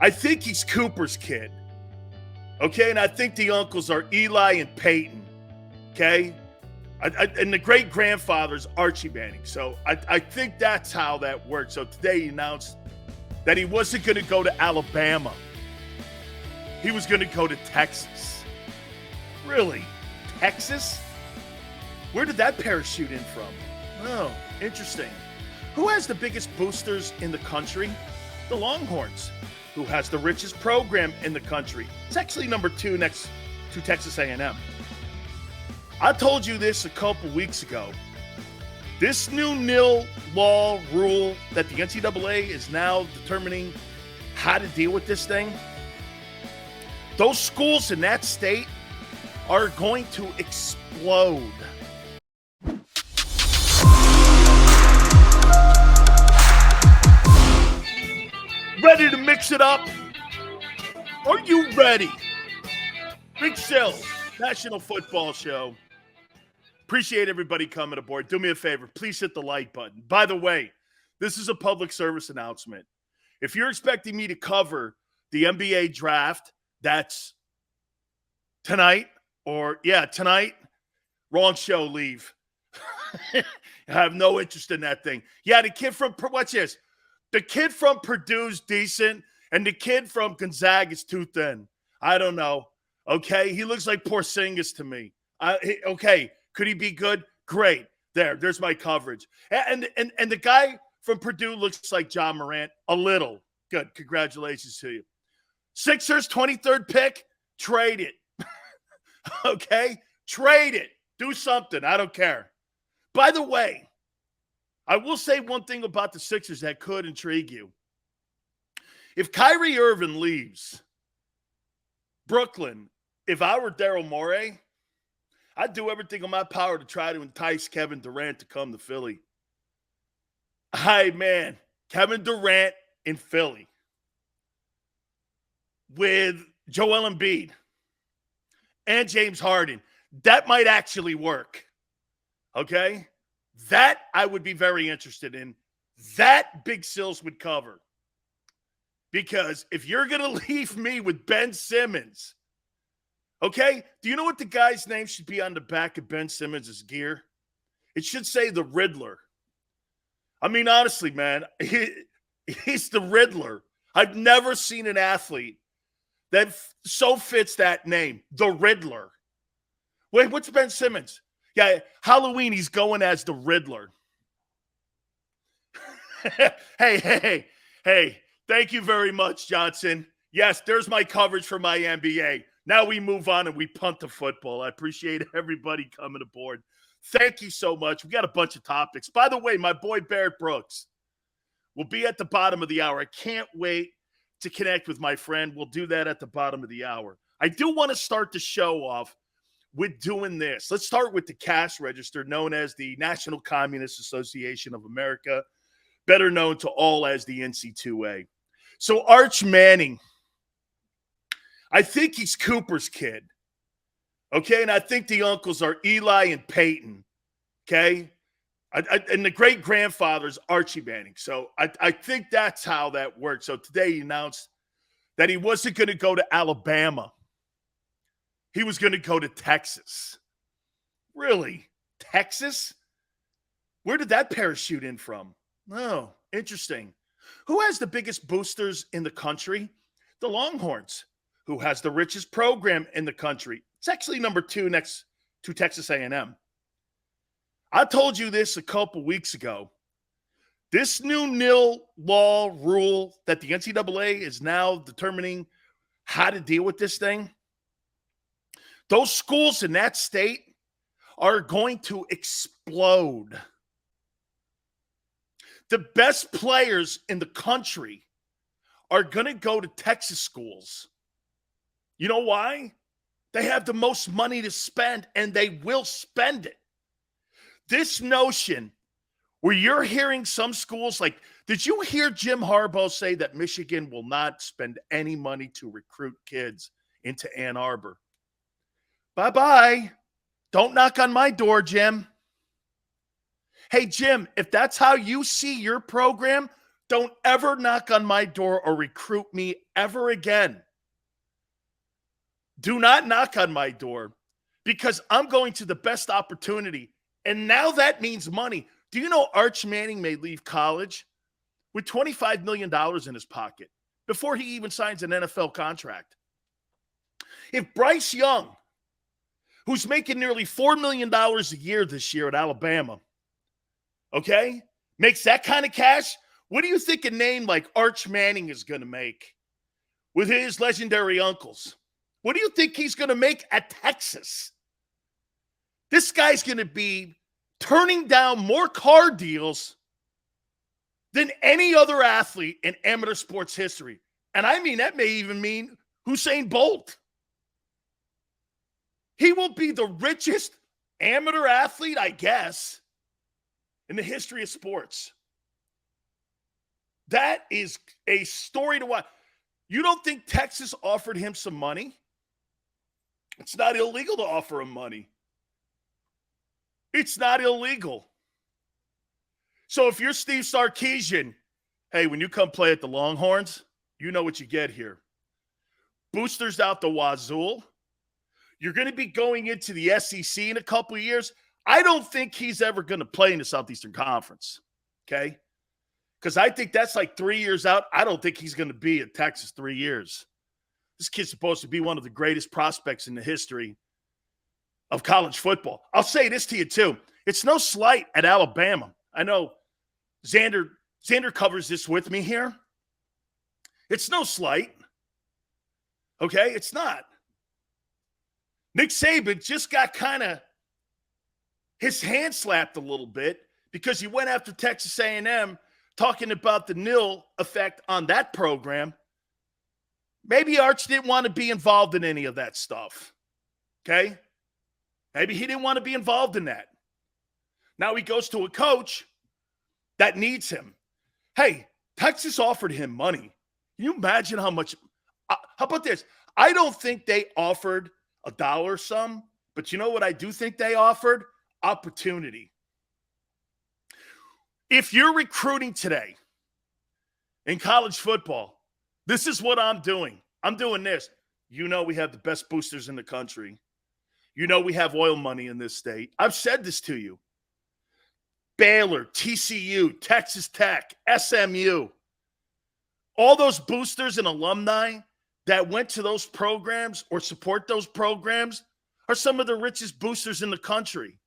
I think he's Cooper's kid. Okay, and I think the uncles are Eli and Peyton. Okay, and the great grandfather's Archie Manning. So I think that's how that works. So today he announced that he wasn't going to go to Alabama. He was going to go to Texas. Really? Texas? Where did that parachute in from? Oh, interesting. Who has the biggest boosters in the country? The Longhorns. Who has the richest program in the country? It's actually number 2 next to Texas A&M. I told you this a couple weeks ago. This new nil law rule that the NCAA is now determining how to deal with this thing, those schools in that state are going to explode. Ready to mix it up? Are you ready? Big Sil, National Football Show. Appreciate everybody coming aboard. Do me a favor. Please hit the like button. By the way, this is a public service announcement. If you're expecting me to cover the NBA draft, that's tonight, tonight, wrong show, leave. I have no interest in that thing. Yeah, the kid from, what's this? The kid from Purdue's decent, and the kid from Gonzaga is too thin. I don't know. Okay, he looks like Porzingis to me. Okay, could he be good? Great. There's my coverage. And the guy from Purdue looks like John Morant a little. Good. Congratulations to you. Sixers 23rd pick. Trade it. Okay, trade it. Do something. I don't care. By the way, I will say one thing about the Sixers that could intrigue you. If Kyrie Irving leaves Brooklyn, if I were Daryl Morey, I'd do everything in my power to try to entice Kevin Durant to come to Philly. Hi, man. Kevin Durant in Philly with Joel Embiid and James Harden. That might actually work. Okay? That I would be very interested in. That Big Sills would cover. Because if you're going to leave me with Ben Simmons, okay, do you know what the guy's name should be on the back of Ben Simmons' gear? It should say the Riddler. I mean, honestly, man, he's the Riddler. I've never seen an athlete that so fits that name, the Riddler. Wait, what's Ben Simmons? Yeah, Halloween, he's going as the Riddler. Hey, thank you very much, Johnson. Yes, there's my coverage for my NBA. Now we move on and we punt the football. I appreciate everybody coming aboard. Thank you so much. We got a bunch of topics. By the way, my boy Barrett Brooks will be at the bottom of the hour. I can't wait to connect with my friend. We'll do that at the bottom of the hour. I do want to start the show off with doing this. Let's start with the cash register, known as the National Communist Association of America, better known to all as the NC2A. So Arch Manning, I think he's Cooper's kid. Okay, and I think the uncles are Eli and Peyton. Okay, and the great grandfather's Archie Manning. So I think that's how that works. So today he announced that he wasn't going to go to Alabama. He was going to go to Texas. Really? Texas? Where did that parachute in from? Oh, interesting. Who has the biggest boosters in the country? The Longhorns. Who has the richest program in the country? It's actually number 2 next to Texas A&M. I told you this a couple weeks ago. This new nil law rule that the NCAA is now determining how to deal with this thing, those schools in that state are going to explode. The best players in the country are going to go to Texas schools. You know why? They have the most money to spend, and they will spend it. This notion where you're hearing some schools like, did you hear Jim Harbaugh say that Michigan will not spend any money to recruit kids into Ann Arbor? Bye-bye. Don't knock on my door, Jim. Hey, Jim, if that's how you see your program, Don't ever knock on my door or recruit me ever again. Do not knock on my door because I'm going to the best opportunity. And now that means money. Do you know Arch Manning may leave college with $25 million in his pocket before he even signs an NFL contract? If Bryce Young, who's making nearly $4 million a year this year at Alabama, okay, makes that kind of cash, what do you think a name like Arch Manning is going to make with his legendary uncles? What do you think he's going to make at Texas? This guy's going to be turning down more car deals than any other athlete in amateur sports history. And I mean, that may even mean Usain Bolt. He will be the richest amateur athlete, I guess, in the history of sports. That is a story to watch. You don't think Texas offered him some money? It's not illegal to offer him money. It's not illegal. So if you're Steve Sarkisian, hey, when you come play at the Longhorns, you know what you get here. Boosters out the wazoo. You're going to be going into the SEC in a couple of years. I don't think he's ever going to play in the Southeastern Conference, okay? Because I think that's like 3 years out. I don't think he's going to be at Texas 3 years. This kid's supposed to be one of the greatest prospects in the history of college football. I'll say this to you, too. It's no slight at Alabama. I know Xander covers this with me here. It's no slight. Okay? It's not. Nick Saban just got kind of his hand slapped a little bit because he went after Texas A&M talking about the nil effect on that program. Maybe Arch didn't want to be involved in any of that stuff. Okay? Maybe he didn't want to be involved in that. Now he goes to a coach that needs him. Hey, Texas offered him money. Can you imagine how much? How about this? I don't think they offered a dollar sum, but you know what I do think they offered? Opportunity. If you're recruiting today in college football, this is what I'm doing. I'm doing this. You know we have the best boosters in the country. You know we have oil money in this state. I've said this to you. Baylor, TCU, Texas Tech, SMU, all those boosters and alumni that went to those programs or support those programs are some of the richest boosters in the country.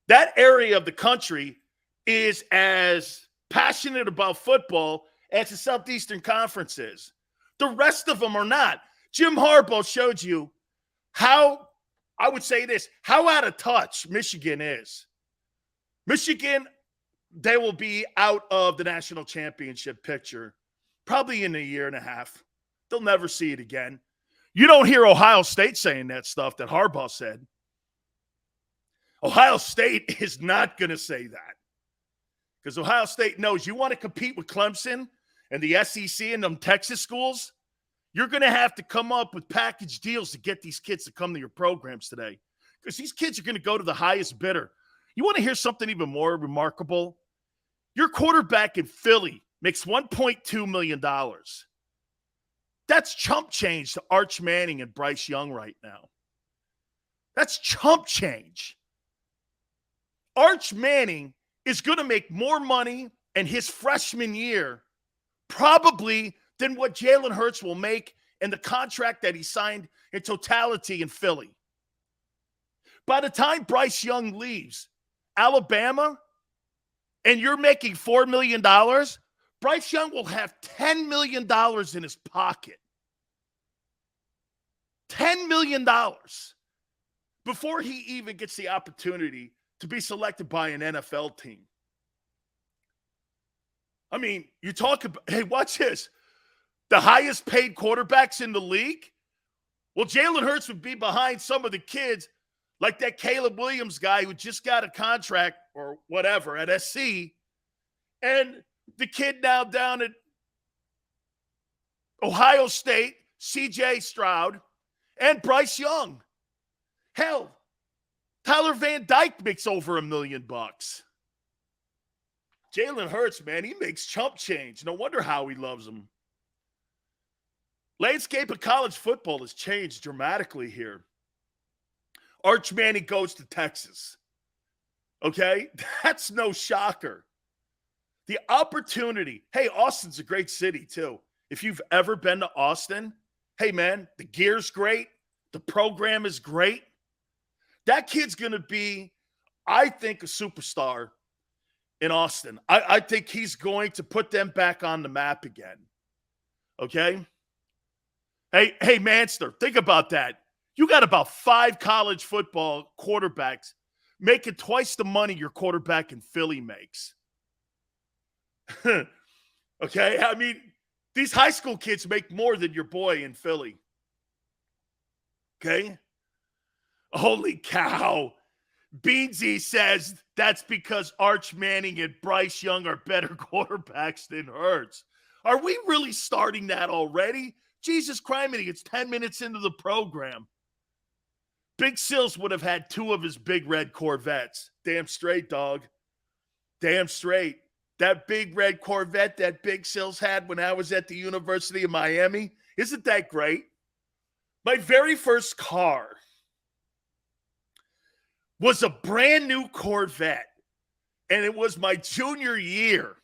That area of the country is as passionate about football as the Southeastern Conference is. The rest of them are not. Jim Harbaugh showed you how, I would say this, how out of touch Michigan is. Michigan, they will be out of the national championship picture probably in a year and a half. They'll never see it again. You don't hear Ohio State saying that stuff that Harbaugh said. Ohio State is not going to say that because Ohio State knows you want to compete with Clemson and the SEC and them Texas schools, you're going to have to come up with package deals to get these kids to come to your programs today because these kids are going to go to the highest bidder. You want to hear something even more remarkable? Your quarterback in Philly makes $1.2 million. That's chump change to Arch Manning and Bryce Young right now. That's chump change. Arch Manning is going to make more money in his freshman year probably than what Jalen Hurts will make in the contract that he signed in totality in Philly. By the time Bryce Young leaves Alabama and you're making $4 million, Bryce Young will have $10 million in his pocket. $10 million before he even gets the opportunity to be selected by an NFL team. I mean, you talk about, hey, watch this. The highest paid quarterbacks in the league? Well, Jalen Hurts would be behind some of the kids like that Caleb Williams guy who just got a contract or whatever at SC. And the kid now down at Ohio State, CJ Stroud, and Bryce Young. Hell, Tyler Van Dyke makes over $1 million. Jalen Hurts, man, he makes chump change. No wonder Howie loves him. Landscape of college football has changed dramatically here. Arch Manning goes to Texas. Okay? That's no shocker. The opportunity. Hey, Austin's a great city, too. If you've ever been to Austin, hey, man, the gear's great. The program is great. That kid's going to be, I think, a superstar in Austin. I think he's going to put them back on the map again. Okay? Hey, Manster, think about that. You got about 5 college football quarterbacks making twice the money your quarterback in Philly makes. Okay? I mean, these high school kids make more than your boy in Philly. Okay? Holy cow. Beansy says that's because Arch Manning and Bryce Young are better quarterbacks than Hurts. Are we really starting that already? Jesus criminy, it's 10 minutes into the program. Big Sills would have had 2 of his big red Corvettes. Damn straight, dog. Damn straight. That big red Corvette that Big Sills had when I was at the University of Miami, isn't that great? My very first car was a brand new Corvette, and it was my junior year,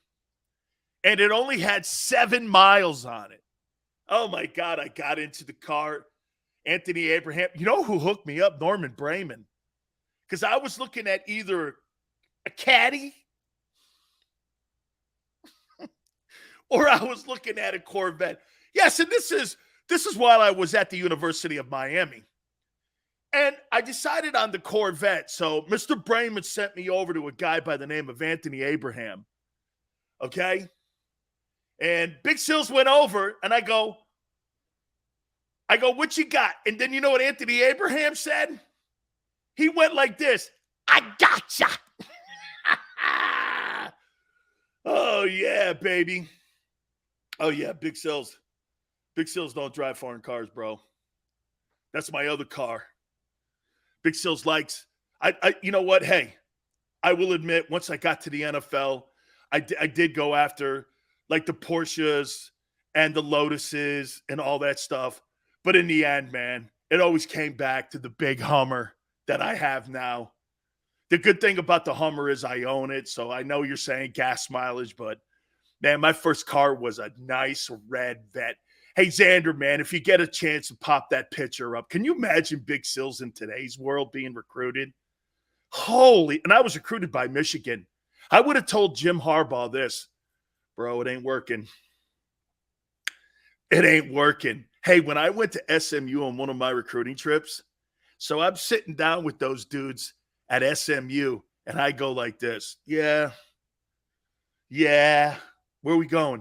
and it only had 7 miles on it. Oh, my God, I got into the car. Anthony Abraham. You know who hooked me up? Norman Brayman. Because I was looking at either a caddy or I was looking at a Corvette. Yes, and this is while I was at the University of Miami. And I decided on the Corvette. So Mr. Brayman sent me over to a guy by the name of Anthony Abraham. Okay? And Big Sills went over, and I go, what you got? And then you know what Anthony Abraham said? He went like this, I gotcha. Oh, yeah, baby. Oh, yeah, Big Sills. Big Sills don't drive foreign cars, bro. That's my other car. Big Sills likes, you know what? Hey, I will admit, once I got to the NFL, I did go after like the Porsches and the Lotuses and all that stuff. But in the end, man, it always came back to the big Hummer that I have now. The good thing about the Hummer is I own it, so I know you're saying gas mileage, but, man, my first car was a nice red Vet. Hey, Xander, man, if you get a chance to pop that picture up, can you imagine Big Sills in today's world being recruited? Holy, and I was recruited by Michigan. I would have told Jim Harbaugh this, bro, it ain't working. It ain't working. Hey, when I went to SMU on one of my recruiting trips, so I'm sitting down with those dudes at SMU, and I go like this. Yeah. Where are we going?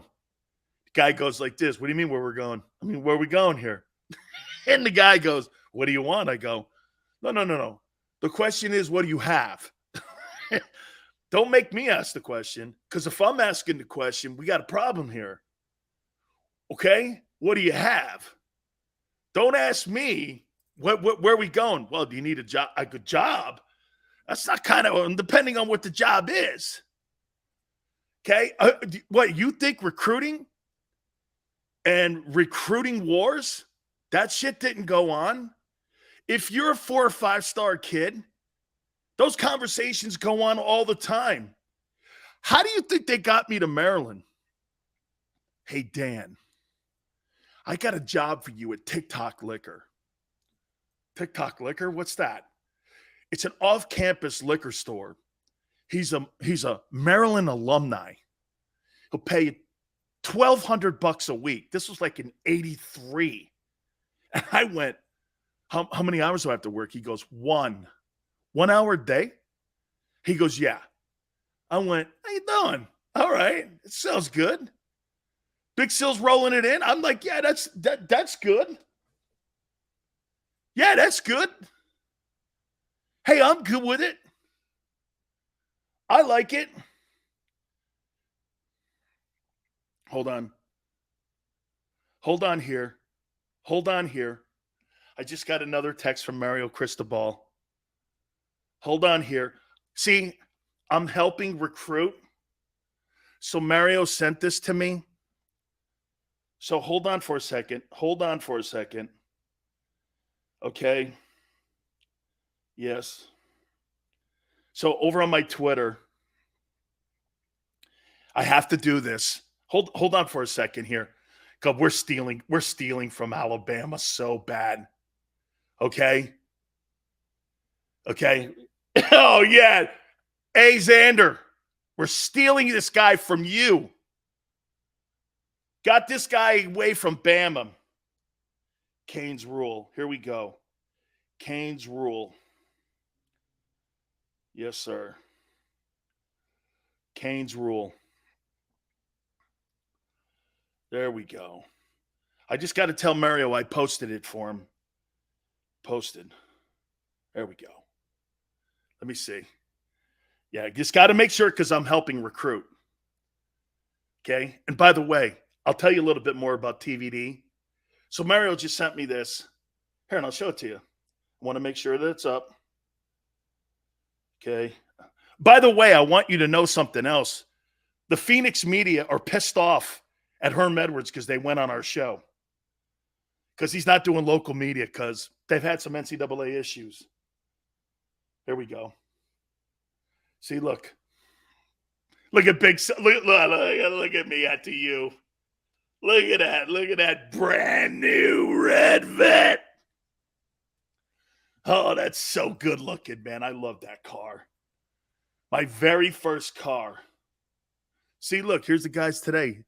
The guy goes like this. What do you mean where we're going? I mean, where are we going here? And the guy goes, what do you want? I go, no. The question is, what do you have? Don't make me ask the question, because if I'm asking the question, we got a problem here. Okay? What do you have? Don't ask me, where are we going? Well, do you need a job? A good job? That's not kind of, depending on what the job is. Okay? What, you think recruiting and recruiting wars, that shit didn't go on? If you're a 4 or 5-star kid, those conversations go on all the time. How do you think they got me to Maryland? Hey, Dan, I got a job for you at TikTok Liquor. TikTok Liquor? What's that? It's an off-campus liquor store. He's a Maryland alumni. He'll pay you $1,200 a week. This was like in '83. And I went, how many hours do I have to work? He goes, 1 hour a day? He goes, yeah. I went, how you doing? All right. It sounds good. Big Sills rolling it in. I'm like, yeah, that's good. Yeah, that's good. Hey, I'm good with it. I like it. Hold on here. I just got another text from Mario Cristobal. Hold on here. See, I'm helping recruit So Mario sent this to me. So hold on for a second. Okay. Yes. So over on my Twitter, I have to do this. Hold on for a second here. Cause we're stealing from Alabama so bad. Okay. Oh yeah. Hey Xander, we're stealing this guy from you. Got this guy away from Bama. Canes rule. Here we go. Canes rule. Yes, sir. Canes rule. There we go. I just got to tell Mario I posted it for him. Posted. There we go. Let me see. Yeah, just got to make sure because I'm helping recruit. Okay. And by the way, I'll tell you a little bit more about TVD. So Mario just sent me this. Here, and I'll show it to you. I want to make sure that it's up. Okay. By the way, I want you to know something else. The Phoenix media are pissed off at Herm Edwards because they went on our show. Because he's not doing local media because they've had some NCAA issues. There we go. See, look. Look at big. Look at me at to you. Look at that. Look at that brand new red vet. Oh, that's so good looking, man. I love that car. My very first car. See, look, here's the guys today.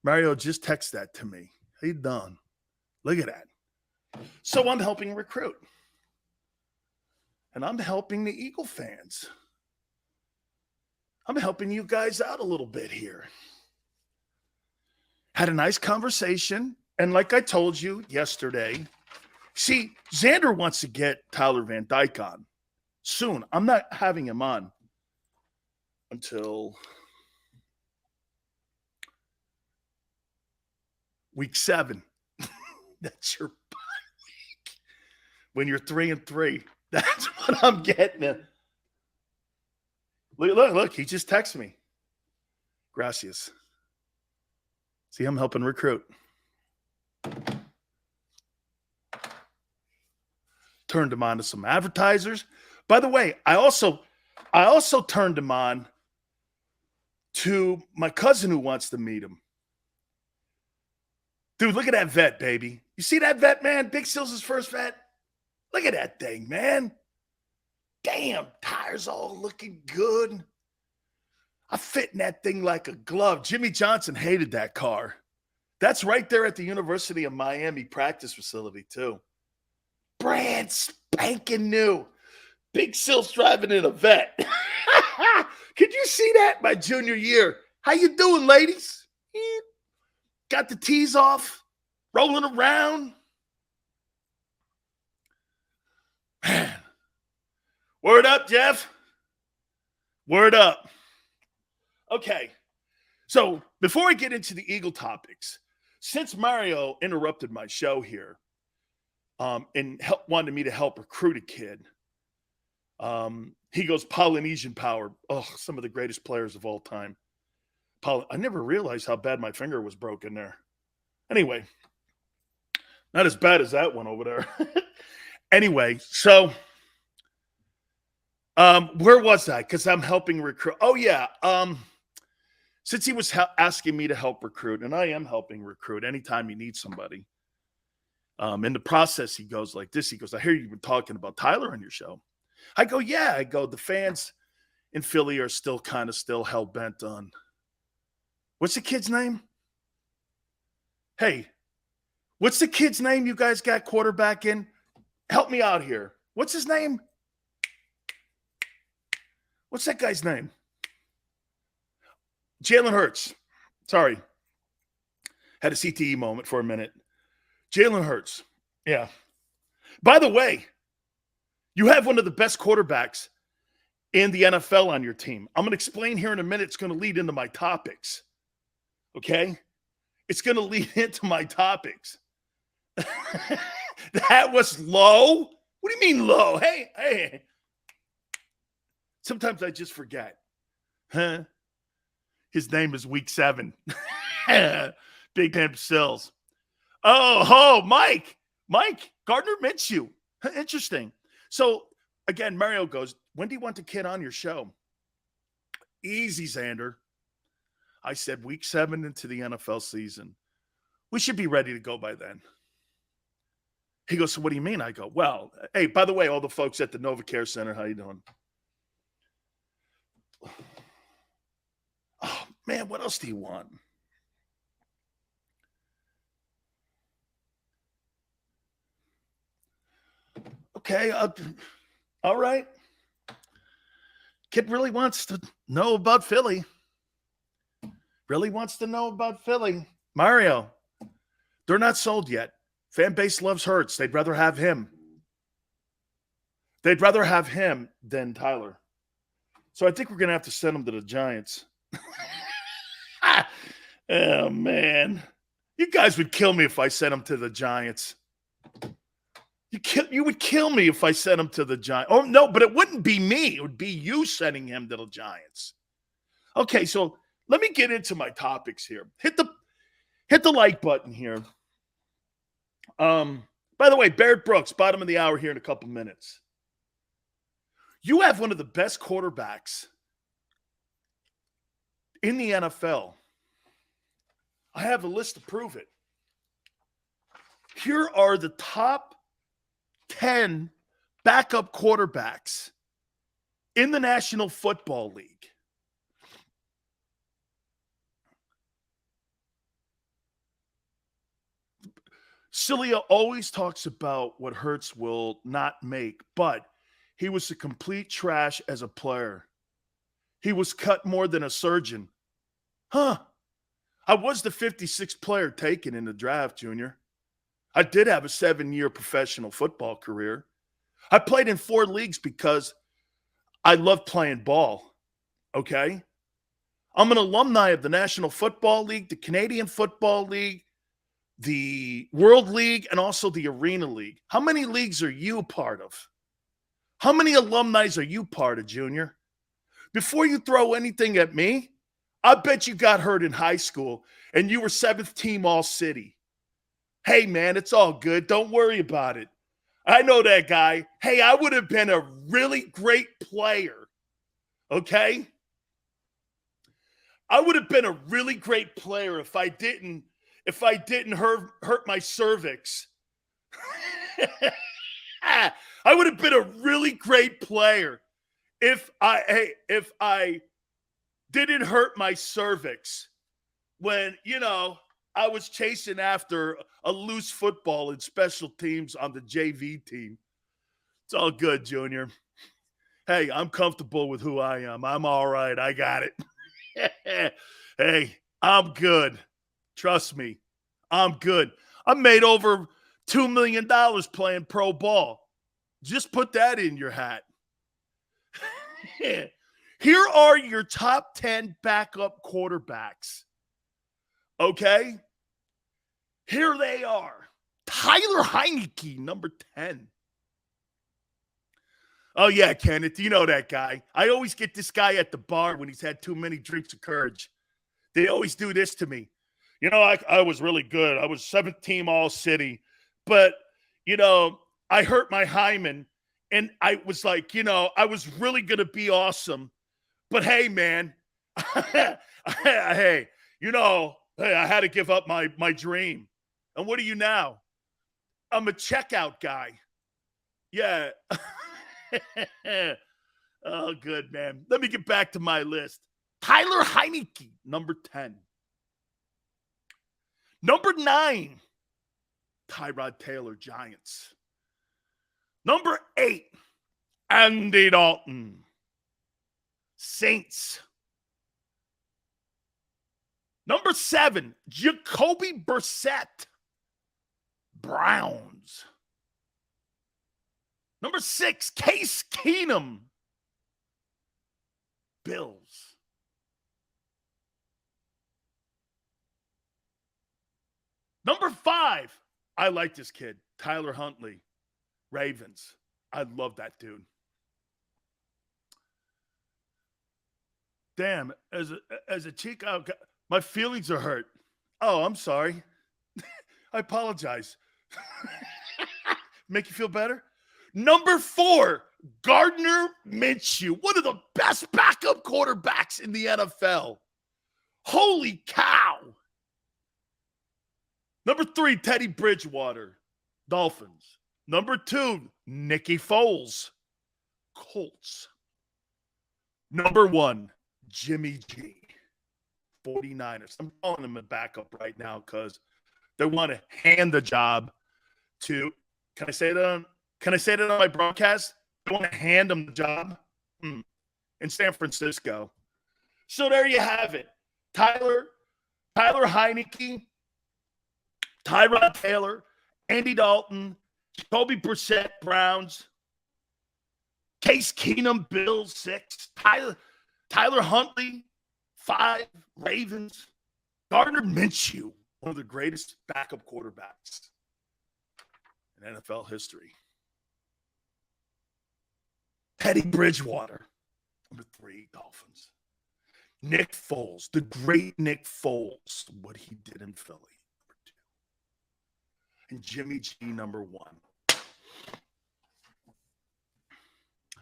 Mario just texted that to me. How you doing? Look at that. So I'm helping recruit. And I'm helping the Eagle fans. I'm helping you guys out a little bit here. Had a nice conversation. And like I told you yesterday, see, Xander wants to get Tyler Van Dyke on soon. I'm not having him on until week 7. That's your bye week. When you're 3-3, that's what I'm getting at. Look, he just texted me. Gracias. See, I'm helping recruit. Turned him on to some advertisers. By the way, I also turned him on to my cousin who wants to meet him. Dude, look at that vet, baby. You see that vet, man? Big Sills' first vet? Look at that thing, man. Damn, tires all looking good. I fit in that thing like a glove. Jimmy Johnson hated that car. That's right there at the University of Miami practice facility, too. Brand spanking new. Big Sills driving in a vet. Could you see that my junior year? How you doing, ladies? Got the tees off, rolling around. Man. Word up, Jeff. Word up. Okay. So before I get into the Eagle topics, since Mario interrupted my show here and wanted me to help recruit a kid, he goes, Polynesian Power. Oh, some of the greatest players of all time. I never realized how bad my finger was broken there. Anyway, not as bad as that one over there. Anyway, so where was I? Because I'm helping recruit. Oh, yeah. Since he was asking me to help recruit, and I am helping recruit anytime you need somebody. In the process, he goes like this. He goes, I hear you've been talking about Tyler on your show. I go, yeah. I go, the fans in Philly are still hell-bent on. What's the kid's name? Hey, what's the kid's name you guys got quarterback in? Help me out here. What's his name? What's that guy's name? Jalen Hurts. Sorry. Had a CTE moment for a minute. Jalen Hurts. Yeah. By the way, you have one of the best quarterbacks in the NFL on your team. I'm going to explain here in a minute. It's going to lead into my topics. Okay? It's going to lead into my topics. That was low? What do you mean low? Hey. Sometimes I just forget. Huh? His name is Week 7. Big Pimp Sills. Oh, Mike. Gardner Minshew. Interesting. So, again, Mario goes, when do you want the kid on your show? Easy, Xander. I said Week 7 into the NFL season. We should be ready to go by then. He goes, so what do you mean? I go, well, hey, by the way, all the folks at the NovaCare Center, how you doing? Oh, man, what else do you want? Okay, all right. Kid really wants to know about Philly. Mario, they're not sold yet. Fan base loves Hurts. They'd rather have him. Than Tyler. So I think we're going to have to send him to the Giants. Oh, man. You guys would kill me if I sent him to the Giants. You would kill me if I sent him to the Giants. Oh, no, but it wouldn't be me. It would be you sending him to the Giants. Okay, so let me get into my topics here. Hit the like button here. By the way, Barrett Brooks, bottom of the hour here in a couple minutes. You have one of the best quarterbacks in the NFL. I have a list to prove it. Here are the top 10 backup quarterbacks in the National Football League. Sileo always talks about what Hurts will not make, but he was a complete trash as a player. He was cut more than a surgeon. I was the 56th player taken in the draft, Junior. I did have a 7-year professional football career. I played in 4 leagues because I loved playing ball, okay? I'm an alumni of the National Football League, the Canadian Football League, the World League, and also the Arena League. How many leagues are you part of? How many alumni are you part of, Junior? Before you throw anything at me, I bet you got hurt in high school and you were 7th team All-City. Hey, man, it's all good. Don't worry about it. I know that guy. Hey, I would have been a really great player, okay? I would have been a really great player if I didn't hurt my cervix. I would have been a really great player if I didn't hurt my cervix when, I was chasing after a loose football in special teams on the JV team. It's all good, Junior. Hey, I'm comfortable with who I am. I'm all right. I got it. Hey, I'm good. Trust me. I'm good. I made over $2 million playing pro ball. Just put that in your hat. Here are your top 10 backup quarterbacks. Okay? Here they are. Tyler Heinicke, number 10. Oh, yeah, Kenneth, you know that guy. I always get this guy at the bar when he's had too many drinks of courage. They always do this to me. I was really good. I was 7th team All-City. But, I hurt my hymen, and I was like, I was really going to be awesome. But, hey, man, hey, I had to give up my dream. And what are you now? I'm a checkout guy. Yeah. Oh, good, man. Let me get back to my list. Tyler Heinicke, number 10. Number 9, Tyrod Taylor, Giants. Number 8, Andy Dalton, Saints. Number 7, Jacoby Brissett, Browns. Number 6, Case Keenum, Bills. Number 5, I like this kid, Tyler Huntley, Ravens. I love that dude. Damn, as a chick, my feelings are hurt. Oh, I'm sorry. I apologize. Make you feel better? Number 4, Gardner Minshew, one of the best backup quarterbacks in the NFL. Holy cow. Number 3, Teddy Bridgewater, Dolphins. Number 2, Nicky Foles, Colts. Number 1, Jimmy G, 49ers. I'm calling him a backup right now because they want to hand the job to, can I say that on my broadcast? They want to hand him the job in San Francisco. So there you have it. Tyler Heineke, Tyrod Taylor, Andy Dalton, Jacoby Brissett, Browns, Case Keenum, Bills, 6, Tyler Huntley, 5, Ravens, Gardner Minshew, one of the greatest backup quarterbacks in NFL history. Teddy Bridgewater, number 3, Dolphins. Nick Foles, the great Nick Foles, what he did in Philly, number 2. And Jimmy G, number 1.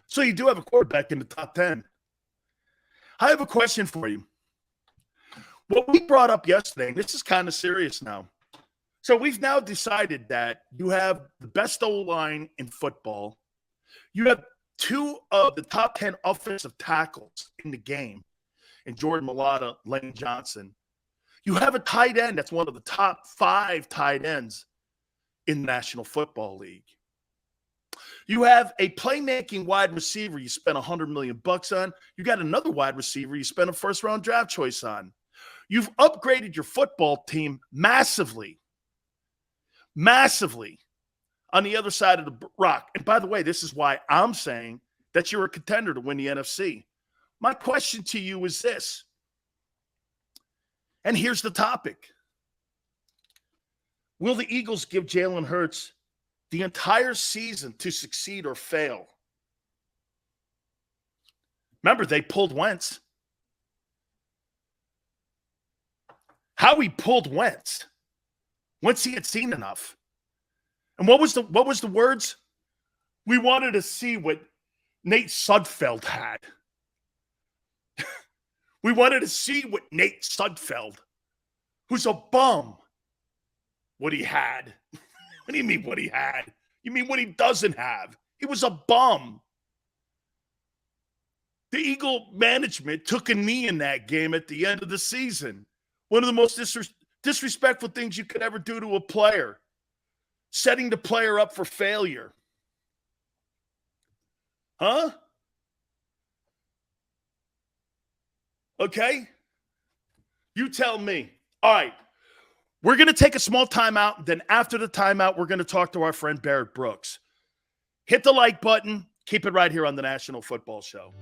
So you do have a quarterback in the top 10. I have a question for you. What we brought up yesterday, and this is kind of serious now. So we've now decided that you have the best O-line in football. You have 2 of the top 10 offensive tackles in the game, in Jordan Mailata, Lane Johnson. You have a tight end that's one of the top 5 tight ends in the National Football League. You have a playmaking wide receiver you spent $100 million on. You got another wide receiver you spent a first-round draft choice on. You've upgraded your football team massively on the other side of the rock. And by the way, this is why I'm saying that you're a contender to win the NFC. My question to you is this, and here's the topic. Will the Eagles give Jalen Hurts the entire season to succeed or fail? Remember, they pulled Wentz. Howie pulled Wentz once he had seen enough. And what was the words? We wanted to see what Nate Sudfeld had. We wanted to see what Nate Sudfeld, who's a bum, what he had. What do you mean what he had? You mean what he doesn't have? He was a bum. The Eagle management took a knee in that game at the end of the season. One of the most disrespectful things you could ever do to a player. Setting the player up for failure. Huh? Okay? You tell me. All right. We're going to take a small timeout. Then after the timeout, we're going to talk to our friend Barrett Brooks. Hit the like button. Keep it right here on the National Football Show.